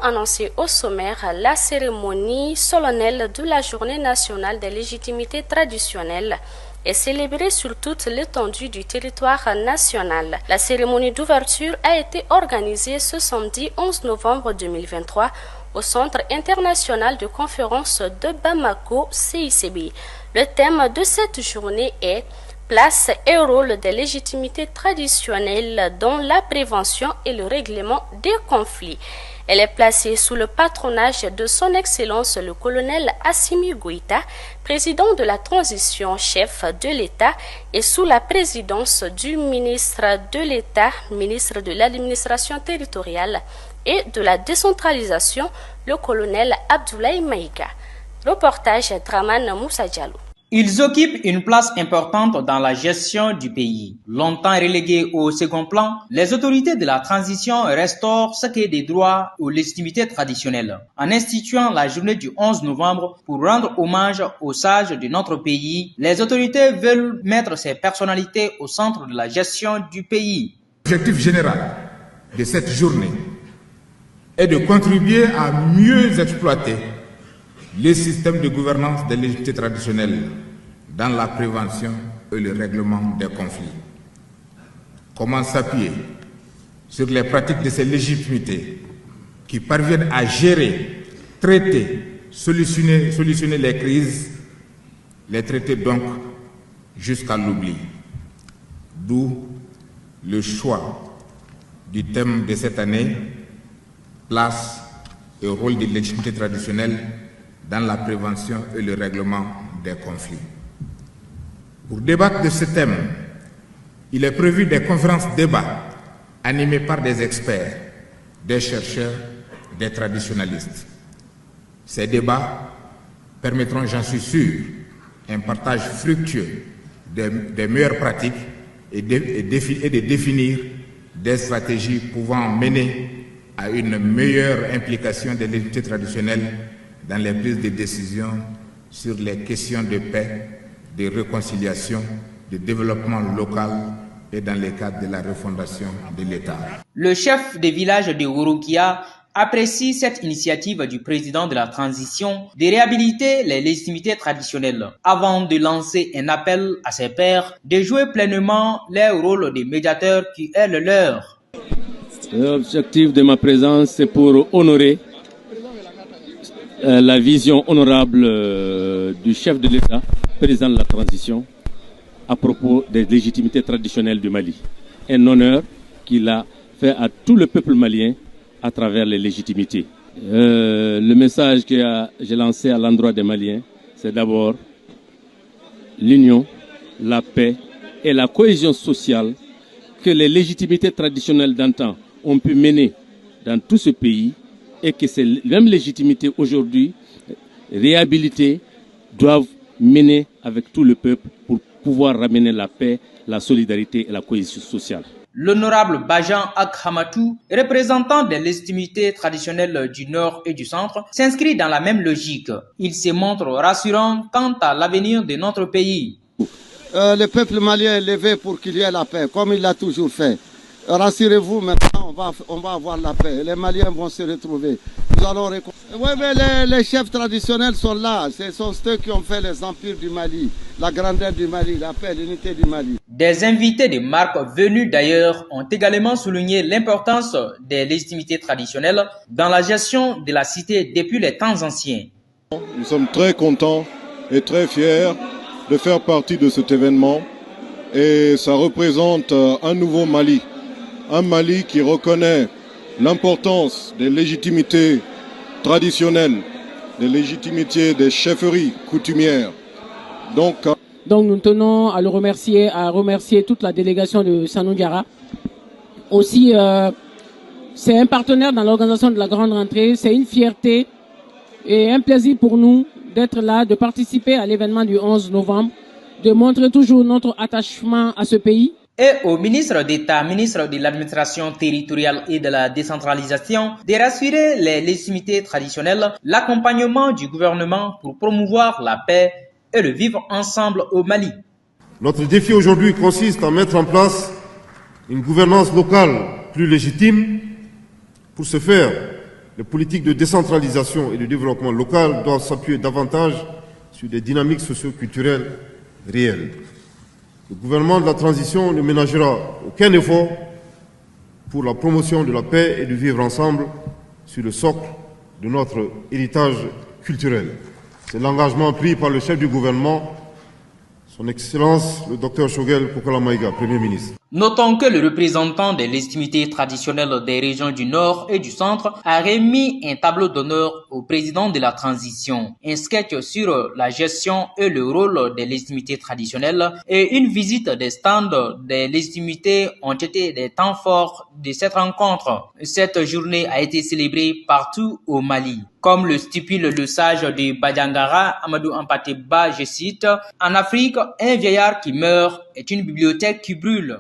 annoncé au sommaire, la cérémonie solennelle de la Journée nationale des légitimités traditionnelles est célébrée sur toute l'étendue du territoire national. La cérémonie d'ouverture a été organisée ce samedi 11 novembre 2023 au Centre international de conférence de Bamako, CICB. Le thème de cette journée est place et rôle des légitimités traditionnelles dans la prévention et le règlement des conflits. Elle est placée sous le patronage de son Excellence le colonel Assimi Goïta, président de la transition, chef de l'État, et sous la présidence du ministre de l'État, ministre de l'administration territoriale et de la décentralisation, le colonel Abdoulaye Maïga. Reportage Draman Moussa Diallo. Ils occupent une place importante dans la gestion du pays. Longtemps relégués au second plan, les autorités de la transition restaurent ce qui est des droits aux légitimités traditionnelles. En instituant la journée du 11 novembre pour rendre hommage aux sages de notre pays, les autorités veulent mettre ces personnalités au centre de la gestion du pays. L'objectif général de cette journée est de contribuer à mieux exploiter les systèmes de gouvernance des légitimités traditionnelles dans la prévention et le règlement des conflits. Comment s'appuyer sur les pratiques de ces légitimités qui parviennent à gérer, traiter, solutionner les crises, les traiter donc jusqu'à l'oubli. D'où le choix du thème de cette année, place et rôle des légitimités traditionnelles dans la prévention et le règlement des conflits. Pour débattre de ce thème, il est prévu des conférences-débats animées par des experts, des chercheurs, des traditionalistes. Ces débats permettront, j'en suis sûr, un partage fructueux des meilleures pratiques et de définir des stratégies pouvant mener à une meilleure implication des légitimités traditionnelles dans les prises de décision sur les questions de paix, de réconciliation, de développement local et dans le cadre de la refondation de l'État. Le chef des villages de Wurukia apprécie cette initiative du président de la transition de réhabiliter les légitimités traditionnelles avant de lancer un appel à ses pairs de jouer pleinement leur rôle de médiateurs qui est le leur. L'objectif de ma présence, c'est pour honorer la vision honorable du chef de l'État, président de la transition, à propos des légitimités traditionnelles du Mali. Un honneur qu'il a fait à tout le peuple malien à travers les légitimités. Le message que j'ai lancé à l'endroit des Maliens, c'est d'abord l'union, la paix et la cohésion sociale que les légitimités traditionnelles d'antan ont pu mener dans tout ce pays, et que ces mêmes légitimités aujourd'hui réhabilitées doivent mener avec tout le peuple pour pouvoir ramener la paix, la solidarité et la cohésion sociale. L'honorable Bajan Akhamatou, représentant des légitimités traditionnelles du Nord et du Centre, s'inscrit dans la même logique. Il se montre rassurant quant à l'avenir de notre pays. Le peuple malien est levé pour qu'il y ait la paix, comme il l'a toujours fait. Rassurez-vous, maintenant on va avoir la paix. Les Maliens vont se retrouver. Nous allons oui, mais les chefs traditionnels sont là. Ce sont ceux qui ont fait les empires du Mali, la grandeur du Mali, la paix, l'unité du Mali. Des invités de marque venus d'ailleurs ont également souligné l'importance des légitimités traditionnelles dans la gestion de la cité depuis les temps anciens. Nous sommes très contents et très fiers de faire partie de cet événement et ça représente un nouveau Mali. Un Mali qui reconnaît l'importance des légitimités traditionnelles, des légitimités des chefferies coutumières. Donc nous tenons à le remercier, à remercier toute la délégation de Sanou Diarra. Aussi, c'est un partenaire dans l'organisation de la grande rentrée. C'est une fierté et un plaisir pour nous d'être là, de participer à l'événement du 11 novembre, de montrer toujours notre attachement à ce pays. Et au ministre d'État, ministre de l'administration territoriale et de la décentralisation, de rassurer les légitimités traditionnelles, l'accompagnement du gouvernement pour promouvoir la paix et le vivre ensemble au Mali. Notre défi aujourd'hui consiste à mettre en place une gouvernance locale plus légitime. Pour ce faire, les politiques de décentralisation et de développement local doivent s'appuyer davantage sur des dynamiques socio-culturelles réelles. Le gouvernement de la transition ne ménagera aucun effort pour la promotion de la paix et du vivre ensemble sur le socle de notre héritage culturel. C'est l'engagement pris par le chef du gouvernement, Son Excellence le Dr Choguel Kokala Maïga, Premier ministre. Notons que le représentant des légitimités traditionnelles des régions du Nord et du Centre a remis un tableau d'honneur au président de la transition, un sketch sur la gestion et le rôle des légitimités traditionnelles et une visite des stands des légitimités ont été des temps forts de cette rencontre. Cette journée a été célébrée partout au Mali. Comme le stipule le sage de Badiangara, Amadou Ampateba, je cite, « En Afrique, un vieillard qui meurt est une bibliothèque qui brûle ».